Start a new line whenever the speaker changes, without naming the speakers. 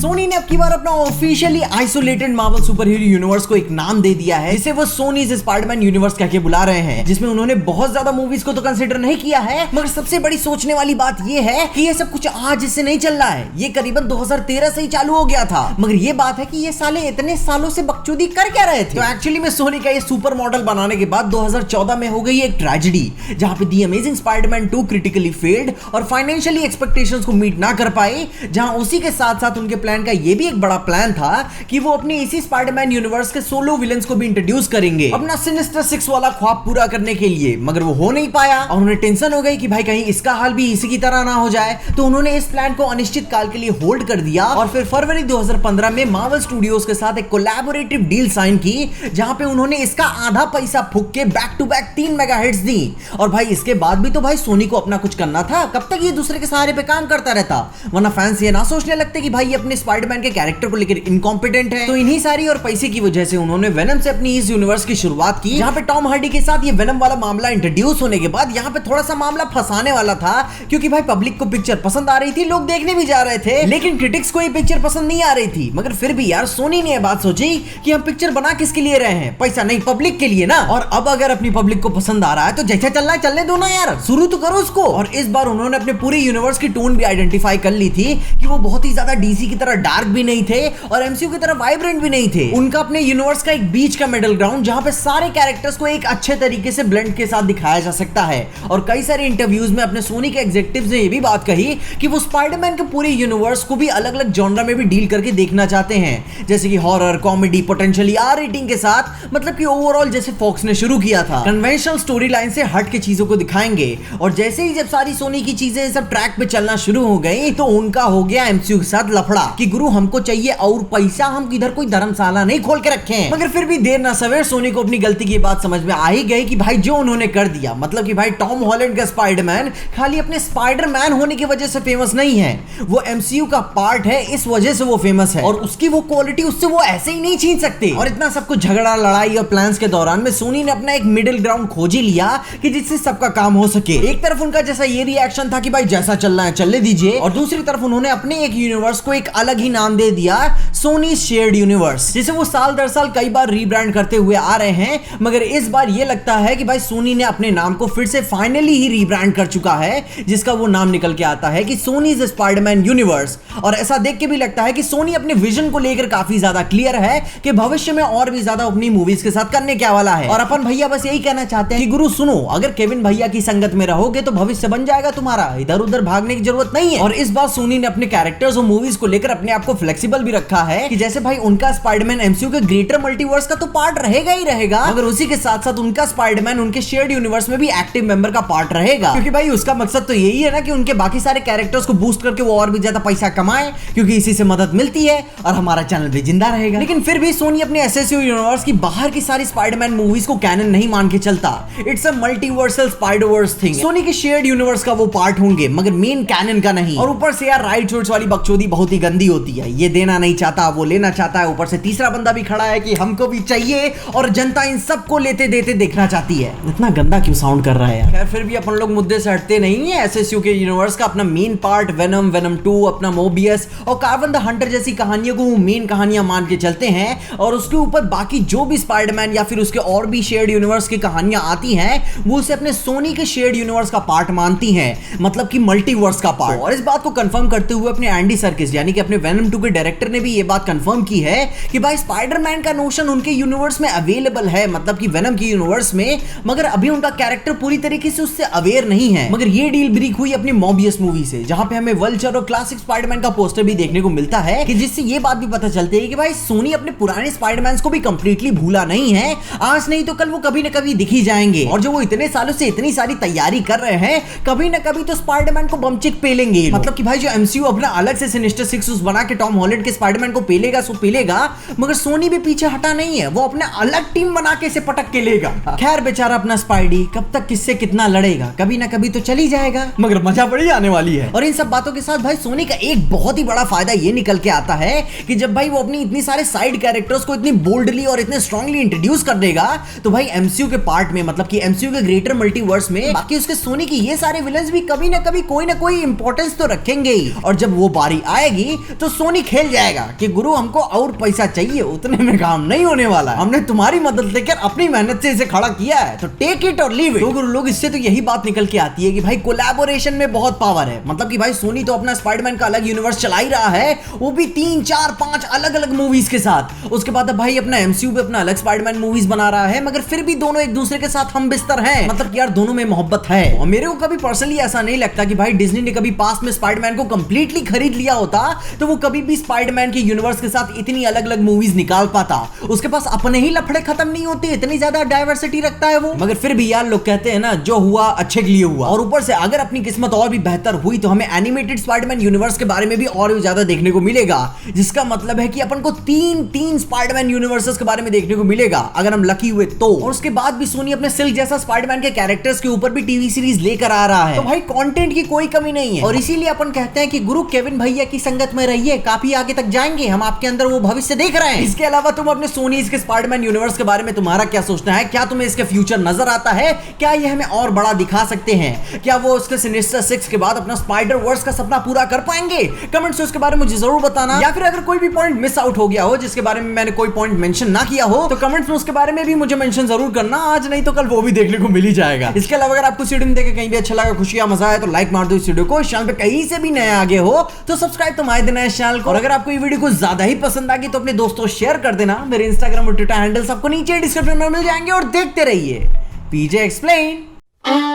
सोनी ने अब की बार अपना officially isolated Marvel super hero universe को एक नाम दे दिया है, जिसे वो सोनीज स्पाइडरमैन यूनिवर्स कह के बुला रहे हैं, जिसमें उन्होंने बहुत ज्यादा मूवीज को तो कंसीडर नहीं किया है, मगर सबसे बड़ी सोचने वाली बात ये है कि ये सब कुछ आज से नहीं चल रहा है, ये करीबन 2013 से ही चालू हो गया था। मगर ये बात है कि ये साले इतने सालों से बकचोदी कर क्या रहे थे। तो एक्चुअली में सोनी का ये सुपर मॉडल बनाने के बाद 2014 में हो गई एक ट्रेजेडी, जहां पे दी अमेजिंग स्पाइडरमैन 2 क्रिटिकली फेल्ड और फाइनेंशियली एक्सपेक्टेशंस को मीट ना कर पाए, जहां उसी के साथ साथ उनके प्लान का ये भी एक बड़ा प्लान था कि वो अपने इसी स्पाइडरमैन यूनिवर्स के सोलो विलेंस को भी इंट्रोड्यूस करेंगे अपना सिनिस्टर 6 वाला ख्वाब पूरा करने के लिए। मगर वो हो नहीं पाया और उन्हें टेंशन हो गई कि भाई कहीं इसका हाल भी इसी की तरह ना हो जाए, तो उन्होंने इस प्लान को अनिश्चित काल के लिए होल्ड कर दिया और फिर फरवरी 2015 में मार्वल स्टूडियोज के साथ एक कोलैबोरेटिव डील साइन की, जहां पे उन्होंने इसका आधा पैसा फूंक के बैक टू बैक 3 मेगाहिट्स दी। और भाई इसके बाद भी तो भाई सोनी को अपना कुछ करना था, कब तक ये दूसरे के सहारे पे काम करता रहता, वरना फैंस ये ना सोचने लगते कि भाई ये अपने स्पाइडरमैन के कैरेक्टर को लेकर इनकॉम्पिटेंट है। तो इन्हीं सारी और पैसे की वजह से उन्होंने वेनम से अपनी इस यूनिवर्स की शुरुआत की, जहां पे टॉम हार्डी के साथ ये वेनम वाला मामला इंट्रोड्यूस होने के बाद यहाँ पे थोड़ा सा मामला फंसाने वाला था, क्योंकि भाई पब्लिक को पिक्चर पसंद आ रही थी, लोग देखने भी जा रहे थे, लेकिन क्रिटिक्स को ये पिक्चर पसंद नहीं आ रही थी। मगर फिर भी यार सोनी ने ये बात सोची कि हम पिक्चर बना किसके लिए रहे हैं, पैसा नहीं पब्लिक के लिए ना। और अब अगर अपनी पब्लिक को पसंद आ रहा है तो जैसा चल रहा है चलने दो ना यार, शुरू तो करो उसको। और इस बार उन्होंने अपने पूरे यूनिवर्स की टोन भी आइडेंटिफाई कर ली थी कि वो बहुत ही ज्यादा डीसी की तरह डार्क भी नहीं थे और एमसीयू की तरह वाइब्रेंट भी नहीं थे। उनका अपने यूनिवर्स का एक बीच का मिडिल ग्राउंड, जहां पे सारे कैरेक्टर्स को एक अच्छे तरीके से ब्लेंड के साथ दिखाया जा सकता है। और कई सारे इंटरव्यूज में अपने सोनी के एग्जीक्यूटिव्स ने ये भी बात कही कि वो स्पाइडरमैन के पूरे यूनिवर्स को भी अलग अलग जॉनरा में भी डील करके देखना चाहते हैं, जैसे कि horror, comedy, potentially R rating के साथ, मतलब कि ओवरऑल जैसे फॉक्स ने शुरू किया था, कन्वेंशनल स्टोरी लाइन से हट के चीजों को दिखाएंगे। और जैसे ही जब सारी सोनी की चीजें सब ट्रैक पे चलना शुरू हो गई, तो उनका हो गया एमसीयू के साथ लफड़ा कि गुरु हमको चाहिए और पैसा, हम इधर कोई धर्मशाला नहीं खोल के रखे हैं। मगर फिर भी देर ना सवेर सोनी को अपनी गलती की बात समझ में आ ही गई कि भाई जो उन्होंने कर दिया, मतलब कि भाई टॉम हॉलैंड का स्पाइडरमैन खाली अपने स्पाइडरमैन होने की वजह से फेमस नहीं है, वो एमसीयू का पार्ट है, इस वजह से वो फेमस है और उसकी वो क्वालिटी उससे वो ऐसे ही नहीं छीन सकते। और इतना सब कुछ झगड़ा, लड़ाई और प्लान्स के दौरान में सोनी ने अपना एक मिडिल ग्राउंड खोज ही लिया कि जिससे सबका काम हो सके। एक तरफ उनका जैसा ये रिएक्शन था कि भाई जैसा चल रहा है चलने दीजिए, और दूसरी तरफ उन्होंने अपने एक यूनिवर्स को एक अलग ही नाम दे दिया, सोनी शेयर्ड यूनिवर्स, जिसे वो साल दर साल कई बार रीब्रांड करते हुए आ रहे हैं। मगर इस बार ये लगता है कि भाई सोनी ने अपने नाम को फिर से फाइनली ही रीब्रांड कर चुका है, जिसका वो नाम निकल के आता है कि सोनीज स्पाइडरमैन यूनिवर्स। और ऐसा देख के भी लगता है कि सोनी अपने विजन को लेकर काफी ज्यादा क्लियर है कि भविष्य में और भी ज्यादा अपनी मूवीज के साथ करने क्या वाला है। और अपन भैया बस यही कहना चाहते हैं कि गुरु सुनो, अगर केविन भैया की संगत में रहोगे तो भविष्य बन जाएगा तुम्हारा, इधर उधर भागने की जरूरत नहीं है। और इस बार सोनी ने अपने कैरेक्टर्स और मूवीज को लेकर अपने आप को फ्लेक्सिबल भी रखा है कि जैसे भाई उनका स्पाइडरमैन एमसीयू के ग्रेटर मल्टीवर्स का तो पार्ट रहेगा ही रहेगा, मगर उसी के साथ साथ उनका स्पाइडरमैन उनके शेयर्ड यूनिवर्स में भी एक्टिव मेंबर का पार्ट रहेगा, क्योंकि भाई उसका मकसद तो यही है ना कि उनके बाकी सारे कैरेक्टर्स को बूस्ट करके वो और भी ज्यादा पैसा कमाए, क्योंकि इसी से मदद मिलती है और हमारा चैनल भी जिंदा रहेगा। लेकिन फिर भी सोनी अपने एसएसयू यूनिवर्स की बाहर की सारी स्पाइडरमैन मूवीज को कैनन नहीं मान के चलता। It's a multiversal spiderverse thing, Sony के शेयर्ड यूनिवर्स का वो पार्ट होंगे मगर मेन कैनन का नहीं। और ऊपर से यार राइट शॉट्स वाली बकचोदी बहुत ही गंदी होती है, ये देना नहीं चाहता वो लेना चाहता है, ऊपर से तीसरा बंदा भी खड़ा है कि हमको भी चाहिए, और जनता इन सबको लेते देते देखना चाहती है। इतना गंदा क्यों साउंड कर रहा है यार। खैर फिर भी अपन लोग मुद्दे से हटते नहीं है। एसएसयू के यूनिवर्स का अपना मेन पार्ट वेनम, वेनम 2, अपना मोबियस और कार्बन द हंटर जैसी कहानियों को मेन कहानियां मान के चलते हैं, और उसके ऊपर बाकी जो भी स्पाइडरमैन या फिर उसके और भी शेयर्ड यूनिवर्स की कहानियां आती हैं, वो उसे अपने सोनी के शेयर्ड यूनिवर्स का पार्ट मानती हैं, मतलब कि मल्टीवर्स का पार्ट। और इस बात को कंफर्म करते हुए अपने एंडी सर्किस यानी कि अपने वेनम 2 के डायरेक्टर ने भी ये बात कंफर्म की है कि भाई स्पाइडरमैन का नोशन उनके यूनिवर्स में अवेलेबल है, मतलब कि वेनम की यूनिवर्स में, मगर अभी उनका कैरेक्टर पूरी तरीके से उससे अवेयर नहीं है। मगर ये डील ब्रेक हुई अपनी मोबियस मूवी से, जहां पे हमें वल्चर और क्लासिक स्पाइडरमैन का पोस्टर भी देखने को मिलता है, कि जिससे ये बात भी पता चलती है कि भाई सोनी अपने पुराने स्पाइडरमैन को भी कंप्लीटली भूला नहीं है, आज नहीं तो कल वो कभी न कभी दिख ही जाएंगे। और जो वो इतने सालों से इतनी सारी तैयारी कर रहे हैं, कभी न कभी तो स्पाइडरमैन को बमचिक पेलेंगे। मतलब कि भाई जो एमसीयू अपना अलग से सिनिस्टर 6 बना के टॉम हॉलैंड के स्पाइडरमैन को पेलेगा सो पेलेगा, मगर सोनी भी पीछे हटा नहीं है, वो अपने अलग टीम बना के इसे पटक के लेगा। खैर बेचारा अपना स्पाइडी कब तक किससे कितना लड़ेगा, कभी ना कभी तो चली जाएगा, मगर मजा बड़ी आने वाली है। और इन सब बातों के साथ भाई सोनी का एक बहुत ही बड़ा फायदा ये निकल के आता है कि जब भाई वो अपनी इतनी सारे साइड कैरेक्टर्स को इतनी बोल्डली और इतने स्ट्रांगली इंट्रोड्यूस कर देगा, तो भाई एमसीयू के पार्ट में, मतलब कि एमसीयू के ग्रेटर मल्टीवर्स में बाकी उसके सोनी की ये सारे विलेंस भी कभी ना कभी कोई ना कोई इंपॉर्टेंस तो रखेंगे ही। और जब वो बारी आएगी तो सोनी खेल जाएगा कि गुरु हमको और पैसा चाहिए, उतने में काम नहीं होने वाला है, हमने तुम्हारी मदद लेकर अपनी मेहनत से इसे खड़ा किया है, तो टेक इट और लीव इट। तो गुरु लोग, इससे तो यही बात निकल के आती है कि भाई कोलैबोरेशन में बहुत पावर है। मतलब कि भाई सोनी तो अपना स्पाइडरमैन का अलग यूनिवर्स चला ही रहा है, वो भी 3 4 5 अलग अलग मूवीज के साथ। उसके बाद अब भाई अपना एमसीयू पे अपना अलग स्पाइडरमैन मूवीज बना रहा है, मगर फिर भी दोनों एक दूसरे के साथ हम बिस्तर हैं। मतलब कि यार दोनों में मोहब्बत है। और मेरे को कभी पर्सनली ऐसा नहीं लगता कि भाई डिज्नी ने कभी पास में स्पाइडरमैन को कंप्लीटली खरीद लिया होता तो वो कभी भी स्पाइडरमैन के यूनिवर्स के साथ इतनी अलग अलग मूवीज निकाल पाता। उसके पास अपने ही लफड़े खत्म नहीं होते, इतनी ज्यादा डाइवर्सिटी रखता है वो। मगर फिर भी यार लोग कहते हैं ना, जो हुआ अच्छे के लिए हुआ। और ऊपर से अगर अपनी किस्मत और भी बेहतर हुई तो हमें एनिमेटेड स्पाइडरमैन यूनिवर्स के बारे में भी और भी ज्यादा देखने को मिलेगा, जिसका मतलब है कि अपन को तीन स्पाइडरमैन यूनिवर्सेस के बारे में देखने को मिलेगा अगर हम लकी हुए तो। और उसके बाद भी सोनी अपने सिल्क जैसा स्पाइडरमैन के कैरेक्टर्स के ऊपर भी टीवी सीरीज लेकर आ रहा है, तो भाई कंटेंट की कोई कमी नहीं है। और इसीलिए अपन कहते हैं कि गुरु केविन भैया की संगत में रहिए, काफी आगे तक जाएंगे, हम आपके अंदर वो भविष्य देख रहे हैं। इसके अलावा तुम अपने सोनी के स्पाइडरमैन यूनिवर्स के बारे में तुम्हारा क्या सोचना है? क्या तुम्हें इसके फ्यूचर नजर आता है? क्या ये हमें और बड़ा दिखा सकते हैं? क्या वो उसके सिनिस्टर 6 के बाद अपना स्पाइडर वर्स का सपना पूरा कर पाएंगे? कमेंट्स में उसके बारे में मुझे जरूर बताना। या फिर अगर कोई भी पॉइंट मिस आउट हो गया हो जिसके बारे में मैंने कोई पॉइंट मेंशन ना किया हो, तो कमेंट्स में उसके बारे में भी मुझे मेंशन जरूर करना। आज नहीं तो कल वो भी देखने को मिल ही जाएगा। इसके अलावा अगर आपको वीडियो में देखे कहीं भी अच्छा लगा, खुशी या मजा आया, तो लाइक मार दो इस वीडियो को। इस चैनल पे कहीं से भी नए आगे हो तो सब्सक्राइब तो मार देना इस चैनल को। और अगर आपको ये वीडियो को ज्यादा ही पसंद आ गई तो अपने दोस्तों शेयर कर देना। मेरे इंस्टाग्राम और ट्विटर हैंडल्स आपको नीचे डिस्क्रिप्शन में मिल जाएंगे। और देखते रहिए पीजे एक्सप्लेन।